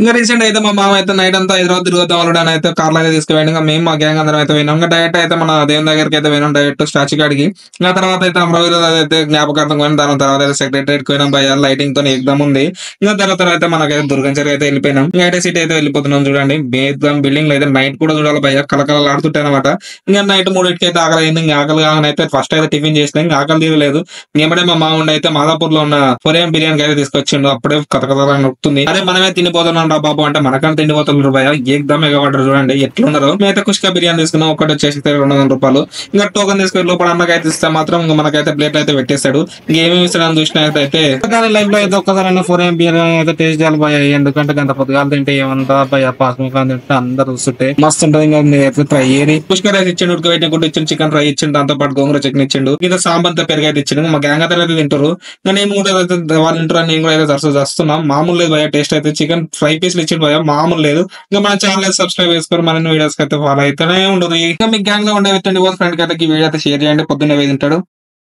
ఇంకా రీసెంట్ అయితే మా మామ అయితే నైట్ అంతా హైదరాబాద్ తిరుగుతాం ఆల్రెడీ అయితే కార్లో అయితే తీసుకుపోయాడు. ఇంకా మేము మా గ్యాంగ్ అందరం అయితే పోయినాం. ఇంకా డైరెక్ట్ అయితే మన దేవుని దగ్గరికి అయితే పోయినాం డైరెక్ట్ స్టాచ్యూ కాడికి. ఇంకా తర్వాత అయితే అమరావతిలో అయితే జ్ఞాపకార్థం పోయినాం. దాని తర్వాత అయితే సెక్రటరేట్ పోయినాం భయ లైటింగ్ తో ఎగ్జామ్ ఉంది. ఇంకా తర్వాత అయితే మనకైతే దుర్గం చెరువు అయితే వెళ్ళిపోయినాం. ఇంకా అయితే సిటీ అయితే వెళ్ళిపోతున్నాం చూడండి. ఎగ్జామ్ బిల్డింగ్ లో అయితే నైట్ కూడా చూడాలి భయ కలకలలాడుతుంటాయి అనమాట. ఇంకా నైట్ 3కి అయితే ఆకలి అయింది. ఇంకా ఆకలి కాగానే అయితే ఫస్ట్ అయితే టిఫిన్ చేసినా ఇంకా ఆకలి తీరలేదు. ఏమంటే మా మామ ఉండి అయితే మాదాపూర్ లో ఉన్న కొరియన్ బిర్యానీ అయితే తీసుకొచ్చిండు. అప్పుడే కథ నొక్కుతుంది. అదే మనమే తినిపోతున్నాం రా బాబు అంటే మనకన్నా తిండిపోతున్నారు భయ ఏకదమ్ ఎగబడ్డారు చూడండి ఎట్లున్నారు. మేమైతే కుష్కా బిర్యానీ తీసుకున్నాం. ఒకటి వచ్చేసి 200 రూపాయలు. ఇంకా టోకన్ తీసుకుని లోపల అన్నకైతే ఇస్తే మాత్రం ఇంకా మనకైతే ప్లేట్ అయితే పెట్టేస్తాడు. ఇంకేమేమి ఇస్తాడని చూసినట్టయితే లైఫ్ లో అయితే ఒక్కసారి కొరియన్ బిర్యానీ అయితే టేస్ట్ చేయాలి భయ. ఎందుకంటే గంట పొద్దుగాలు తింటే ఏమంతా భయ పాస్ముఖాలు తింటే అందరు చూస్తుంటే మస్తు ఉంటది. ఇంకా అయితే ట్రై చేయని పుష్క రైస్ ఇచ్చిండు, ఉడకబెట్టిన గుడ్డు ఇచ్చిండు, చికెన్ ఫ్రై ఇచ్చిండు, దాంతో పాటు గోంగూర చట్నీ ఇచ్చిండు, ఇంకా సాంబార్ పెరుగు అయితే ఇచ్చిండు. మా గ్యాంగ్ అయితే తింటారు. ఇంకా నేను కూడా వాళ్ళు తింటారు. నేను కూడా అయితే చేస్తున్నాం. మామూలు లేదు భయ టేస్ట్ అయితే చికెన్ ఫ్రై పీస్లు ఇచ్చిండు భయ మామూలు లేదు. ఇంకా మన ఛానల్ అయితే సబ్స్క్రైబ్ చేసుకోరు. మన వీడియోస్ అయితే ఫాలో అయితేనే ఉండదు. ఇంకా మీ గ్యాంగ్ లో ఉండే ఫ్రెండ్ కి అయితే ఈ వీడియో అయితే షేర్ చేయండి. పొద్దున్నే తింటాడు.